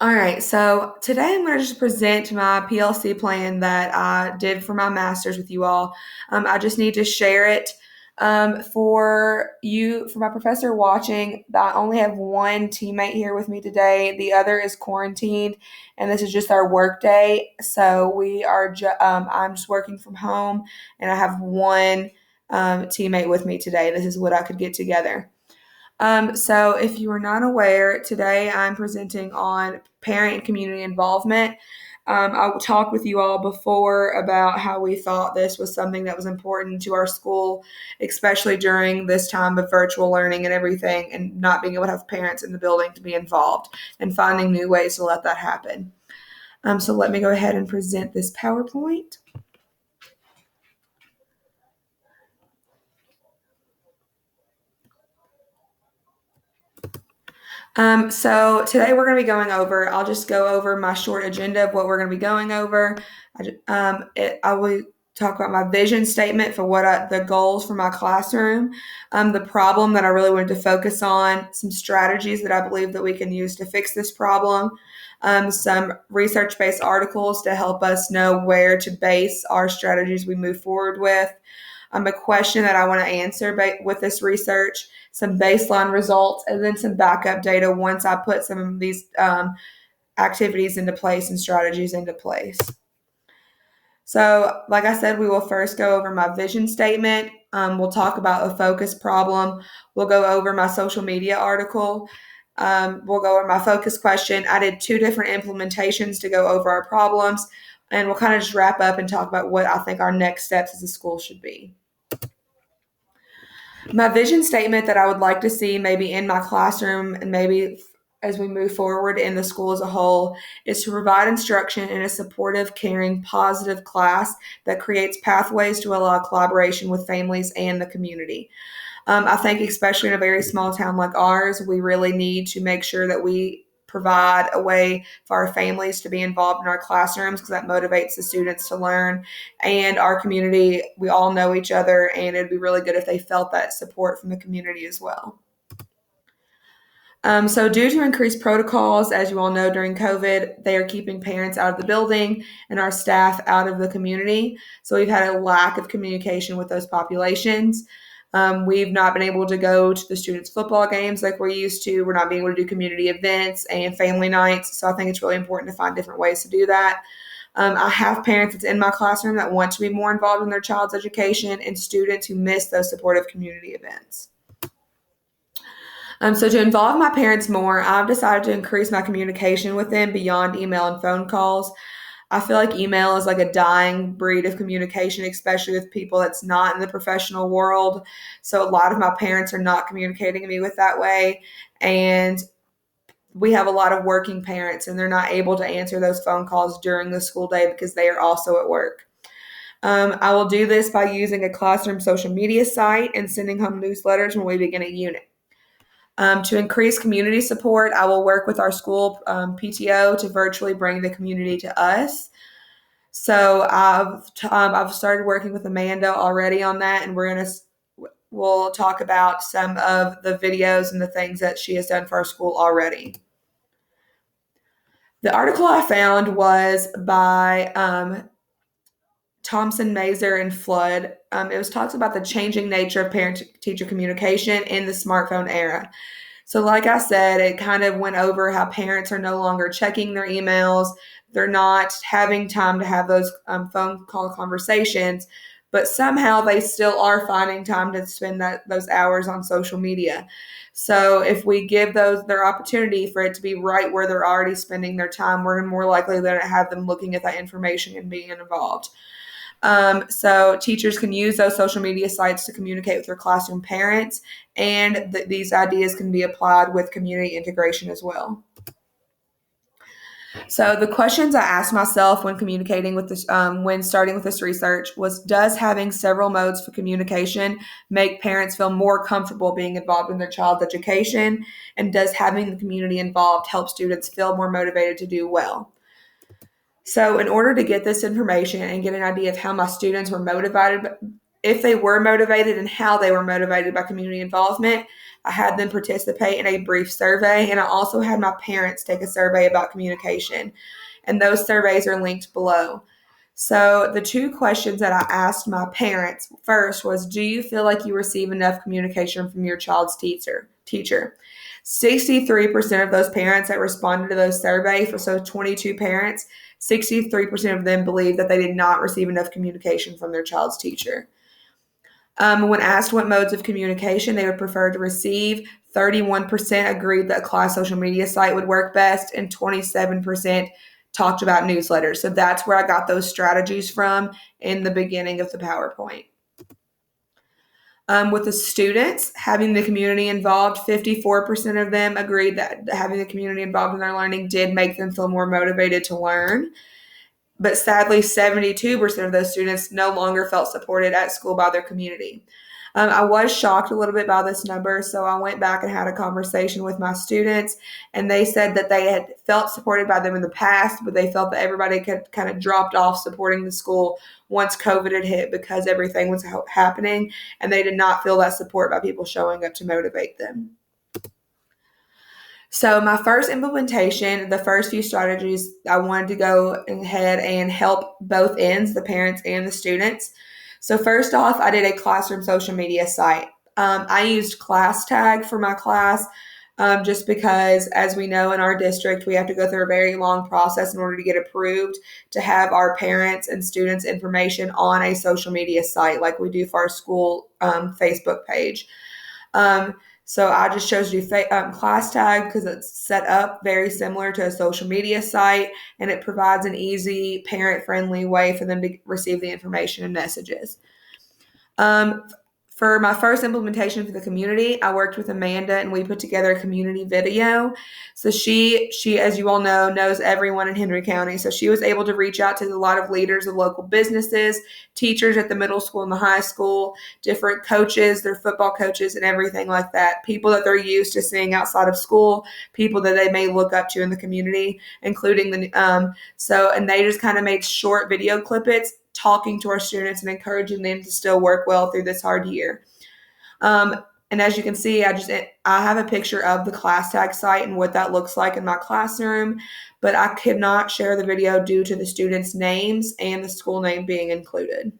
All right, so today I'm going to just present my PLC plan that I did for my master's with you all. I just need to share it for you, for my professor watching. I only have one teammate here with me today. The other is quarantined, and this is just our work day. So I'm just working from home, and I have one teammate with me today. This is what I could get together. So, if you are not aware, today I'm presenting on parent and community involvement. I talked with you all before about how we thought this was something that was important to our school, especially during this time of virtual learning and everything, and not being able to have parents in the building to be involved and finding new ways to let that happen. So, let me go ahead and present this PowerPoint. So today we're going to be going over, I'll just go over my short agenda of what we're going to be going over. I will talk about my vision statement for the goals for my classroom, the problem that I really wanted to focus on, some strategies that I believe that we can use to fix this problem, some research-based articles to help us know where to base our strategies we move forward with, a question that I want to answer with this research, some baseline results, and then some backup data once I put some of these activities into place and strategies into place. So, like I said, we will first go over my vision statement. We'll talk about a focus problem. We'll go over my social media article. We'll go over my focus question. I did 2 different implementations to go over our problems, and we'll kind of just wrap up and talk about what I think our next steps as a school should be. My vision statement that I would like to see maybe in my classroom and maybe as we move forward in the school as a whole is to provide instruction in a supportive, caring, positive class that creates pathways to allow collaboration with families and the community. I think especially in a very small town like ours, we really need to make sure that we provide a way for our families to be involved in our classrooms because that motivates the students to learn. And our community, we all know each other, and it'd be really good if they felt that support from the community as well. So due to increased protocols, as you all know, during COVID, they are keeping parents out of the building and our staff out of the community. So we've had a lack of communication with those populations. We've not been able to go to the students' football games like we're used to. We're not being able to do community events and family nights. So I think it's really important to find different ways to do that. I have parents that's in my classroom that want to be more involved in their child's education and students who miss those supportive community events. So to involve my parents more, I've decided to increase my communication with them beyond email and phone calls. I feel like email is like a dying breed of communication, especially with people that's not in the professional world. So a lot of my parents are not communicating with me with that way. And we have a lot of working parents and they're not able to answer those phone calls during the school day because they are also at work. I will do this by using a classroom social media site and sending home newsletters when we begin a unit. To increase community support, I will work with our school PTO to virtually bring the community to us. So I've started working with Amanda already on that, and we'll talk about some of the videos and the things that she has done for our school already. The article I found was by Thompson, Mazer, and Flood. It was talks about the changing nature of parent-teacher communication in the smartphone era. So like I said, it kind of went over how parents are no longer checking their emails. They're not having time to have those phone call conversations, but somehow they still are finding time to spend those hours on social media. So if we give their opportunity for it to be right where they're already spending their time, we're more likely to have them looking at that information and being involved. So teachers can use those social media sites to communicate with their classroom parents, and these ideas can be applied with community integration as well. So the questions I asked myself when communicating with this, when starting with this research was, does having several modes for communication make parents feel more comfortable being involved in their child's education? And does having the community involved help students feel more motivated to do well? So in order to get this information and get an idea of how my students were if they were motivated and how they were motivated by community involvement. I had them participate in a brief survey, and I also had my parents take a survey about communication. And those surveys are linked below. So the two questions that I asked my parents first was, do you feel like you receive enough communication from your child's teacher? 63% of those parents that responded to those surveys, so 22 parents, 63% of them believe that they did not receive enough communication from their child's teacher. When asked what modes of communication they would prefer to receive, 31% agreed that a class social media site would work best, and 27% talked about newsletters. So that's where I got those strategies from in the beginning of the PowerPoint. With the students, having the community involved, 54% of them agreed that having the community involved in their learning did make them feel more motivated to learn. But sadly, 72% of those students no longer felt supported at school by their community. I was shocked a little bit by this number, so I went back and had a conversation with my students, and they said that they had felt supported by them in the past, but they felt that everybody had kind of dropped off supporting the school once COVID had hit because everything was happening, and they did not feel that support by people showing up to motivate them. So my first implementation, the first few strategies, I wanted to go ahead and help both ends, the parents and the students. So first off, I did a classroom social media site. I used ClassTag for my class just because, as we know in our district, we have to go through a very long process in order to get approved to have our parents and students' information on a social media site like we do for our school Facebook page. So I just chose you ClassTag because it's set up very similar to a social media site, and it provides an easy, parent-friendly way for them to receive the information and messages. For my first implementation for the community, I worked with Amanda and we put together a community video. So she, as you all know, knows everyone in Henry County. So she was able to reach out to a lot of leaders of local businesses, teachers at the middle school and the high school, different coaches, their football coaches and everything like that. People that they're used to seeing outside of school, people that they may look up to in the community, including and they just kind of made short video clippets talking to our students and encouraging them to still work well through this hard year. And as you can see, I have a picture of the ClassTag site and what that looks like in my classroom, but I could not share the video due to the students' names and the school name being included.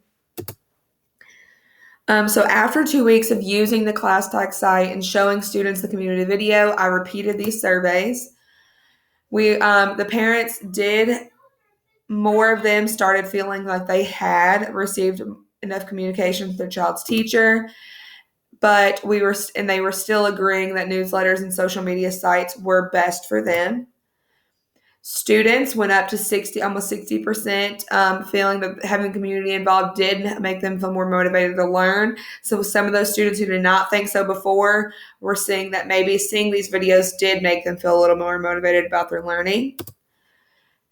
So after 2 weeks of using the ClassTag site and showing students the community video, I repeated these surveys. The parents did. More of them started feeling like they had received enough communication with their child's teacher, but they were still agreeing that newsletters and social media sites were best for them. Students went up to almost 60%, feeling that having the community involved did make them feel more motivated to learn. So some of those students who did not think so before were seeing that maybe seeing these videos did make them feel a little more motivated about their learning.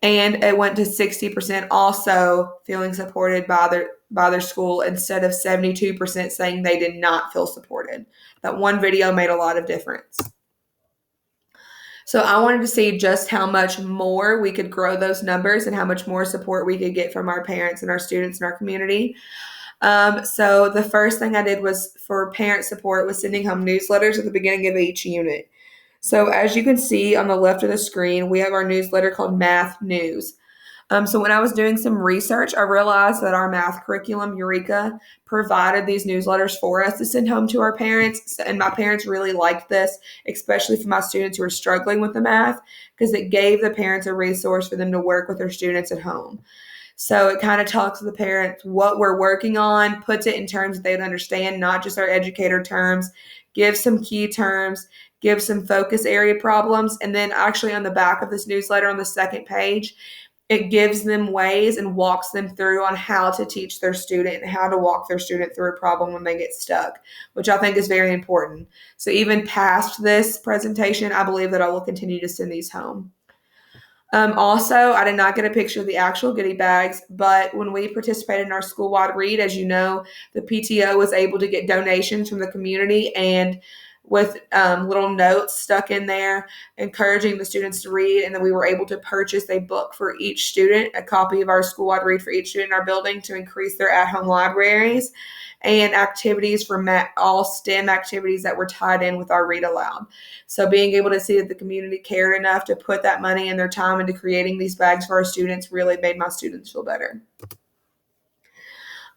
And it went to 60% also feeling supported by their school instead of 72% saying they did not feel supported. That one video made a lot of difference. So I wanted to see just how much more we could grow those numbers and how much more support we could get from our parents and our students in our community. So the first thing I did was for parent support was sending home newsletters at the beginning of each unit. So as you can see on the left of the screen, we have our newsletter called Math News. So when I was doing some research, I realized that our math curriculum, Eureka, provided these newsletters for us to send home to our parents. And my parents really liked this, especially for my students who are struggling with the math, because it gave the parents a resource for them to work with their students at home. So it kind of talks to the parents what we're working on, puts it in terms that they would understand, not just our educator terms, gives some key terms, gives some focus area problems. And then actually on the back of this newsletter on the second page, it gives them ways and walks them through on how to teach their student and how to walk their student through a problem when they get stuck, which I think is very important. So even past this presentation, I believe that I will continue to send these home. Also, I did not get a picture of the actual goodie bags, but when we participated in our school-wide read, as you know, the PTO was able to get donations from the community, and with little notes stuck in there, encouraging the students to read. And then we were able to purchase a book for each student, a copy of our school-wide read for each student in our building to increase their at-home libraries, and activities for all STEM activities that were tied in with our Read Aloud. So being able to see that the community cared enough to put that money and their time into creating these bags for our students really made my students feel better.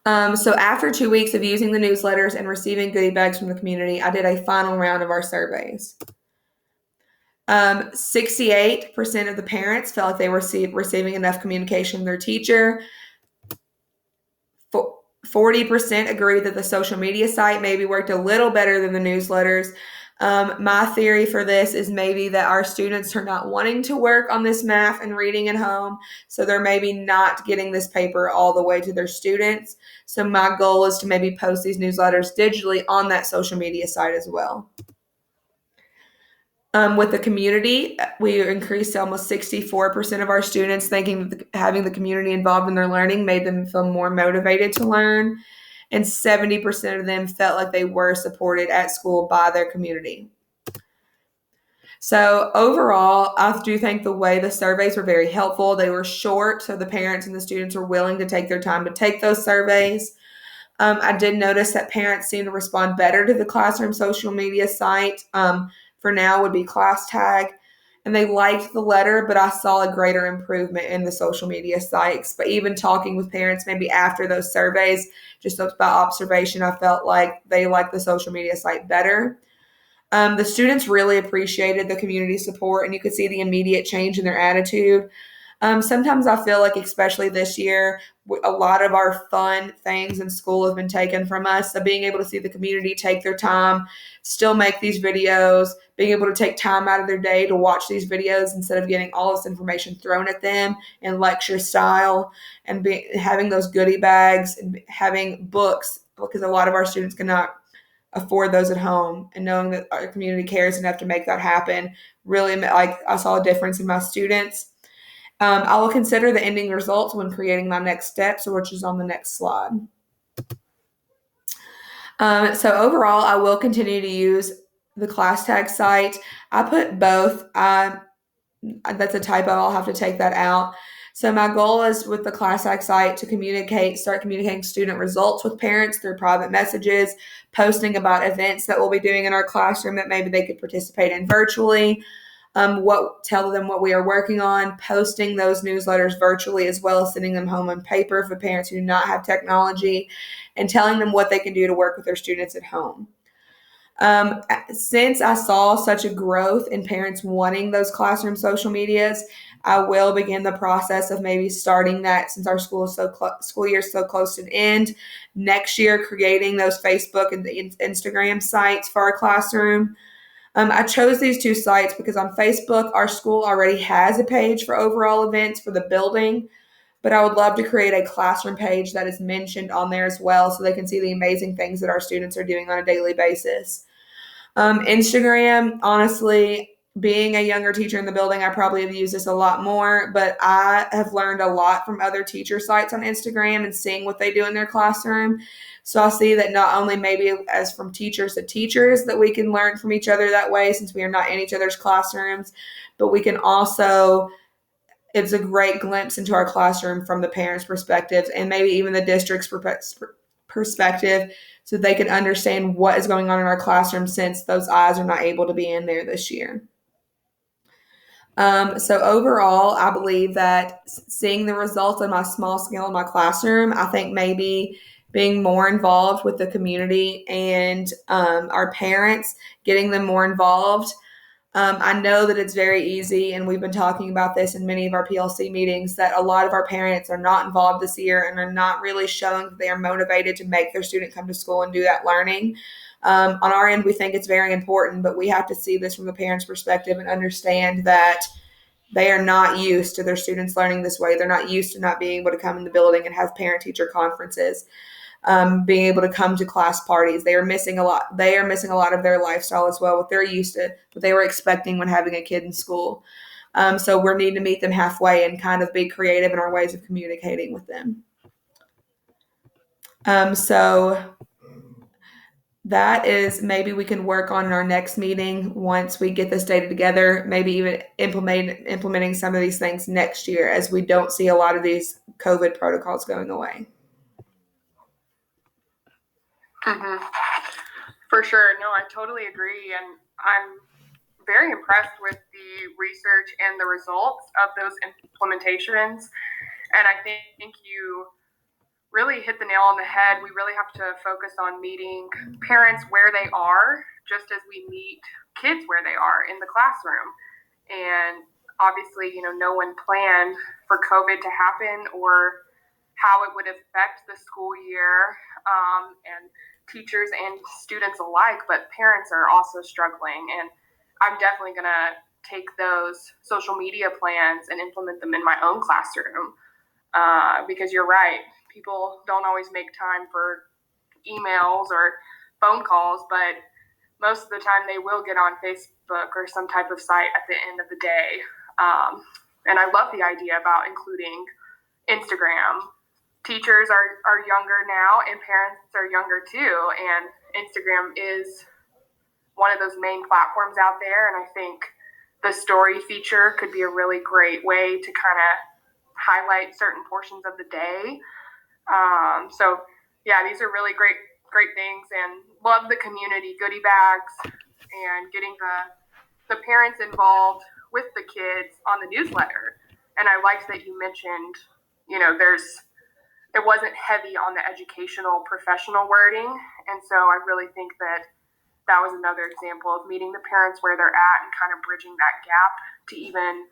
So after 2 weeks of using the newsletters and receiving goodie bags from the community, I did a final round of our surveys. 68% of the parents felt like they were receiving enough communication from their teacher. 40% agree that the social media site maybe worked a little better than the newsletters. My theory for this is maybe that our students are not wanting to work on this math and reading at home, so they're maybe not getting this paper all the way to their students. So my goal is to maybe post these newsletters digitally on that social media site as well. With the community, we increased to almost 64% of our students thinking that having the community involved in their learning made them feel more motivated to learn. And 70% of them felt like they were supported at school by their community. So overall, I do think the way the surveys were very helpful. They were short, so the parents and the students were willing to take their time to take those surveys. I did notice that parents seem to respond better to the classroom social media site. For now would be Class Tag. And they liked the letter, but I saw a greater improvement in the social media sites. But even talking with parents maybe after those surveys, just by observation, I felt like they liked the social media site better. The students really appreciated the community support, and you could see the immediate change in their attitude. Sometimes I feel like, especially this year, a lot of our fun things in school have been taken from us. So being able to see the community take their time, still make these videos, being able to take time out of their day to watch these videos instead of getting all this information thrown at them in lecture style, and having those goodie bags and having books, because a lot of our students cannot afford those at home, and knowing that our community cares enough to make that happen really, like, I saw a difference in my students. I will consider the ending results when creating my next steps, which is on the next slide. So overall, I will continue to use the Class Tag site. I put both. That's a typo. I'll have to take that out. So my goal is with the Class Tag site to start communicating student results with parents through private messages, posting about events that we'll be doing in our classroom that maybe they could participate in virtually. Tell them what we are working on, posting those newsletters virtually, as well as sending them home on paper for parents who do not have technology, and telling them what they can do to work with their students at home. Since I saw such a growth in parents wanting those classroom social medias, I will begin the process of maybe starting that, since our school year is so close to an end, next year, creating those Facebook and the Instagram sites for our classroom. I chose these two sites because on Facebook, our school already has a page for overall events for the building, but I would love to create a classroom page that is mentioned on there as well, so they can see the amazing things that our students are doing on a daily basis. Instagram, honestly, being a younger teacher in the building, I probably have used this a lot more, but I have learned a lot from other teacher sites on Instagram and seeing what they do in their classroom. So I see that not only maybe as from teachers to teachers that we can learn from each other that way, since we are not in each other's classrooms, but we can also, it's a great glimpse into our classroom from the parents' perspectives and maybe even the district's perspective, so they can understand what is going on in our classroom, since those eyes are not able to be in there this year. So overall, I believe that seeing the results of my small scale in my classroom, I think maybe being more involved with the community and our parents, getting them more involved. I know that it's very easy, and we've been talking about this in many of our PLC meetings, that a lot of our parents are not involved this year and are not really showing that they are motivated to make their student come to school and do that learning. On our end, we think it's very important, but we have to see this from the parents' perspective and understand that they are not used to their students learning this way. They're not used to not being able to come in the building and have parent-teacher conferences, being able to come to class parties. They are missing a lot. They are missing a lot of their lifestyle as well, what they're used to, what they were expecting when having a kid in school. So we're needing to meet them halfway and kind of be creative in our ways of communicating with them. So that is maybe we can work on in our next meeting once we get this data together, maybe even implementing some of these things next year as we don't see a lot of these COVID protocols going away. Mm-hmm. For sure. No, I totally agree. And I'm very impressed with the research and the results of those implementations. And I think you really hit the nail on the head. We really have to focus on meeting parents where they are, just as we meet kids where they are in the classroom. And obviously, no one planned for COVID to happen or how it would affect the school year, and teachers and students alike, but parents are also struggling. And I'm definitely going to take those social media plans and implement them in my own classroom, because you're right. People don't always make time for emails or phone calls, but most of the time they will get on Facebook or some type of site at the end of the day. And I love the idea about including Instagram. Teachers are younger now and parents are younger too. And Instagram is one of those main platforms out there. And I think the story feature could be a really great way to kind of highlight certain portions of the day. So yeah, these are really great things, and love the community goodie bags and getting the parents involved with the kids on the newsletter. And I liked that you mentioned, it wasn't heavy on the educational professional wording. And so I really think that was another example of meeting the parents where they're at and kind of bridging that gap to even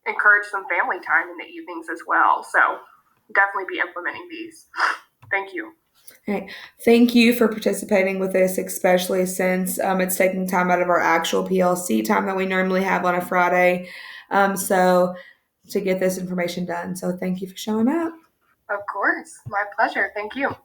encourage some family time in the evenings as well. So definitely be implementing these. Thank you. All right. Thank you for participating with this, especially since it's taking time out of our actual PLC time that we normally have on a Friday. So to get this information done. So thank you for showing up. Of course. My pleasure. Thank you.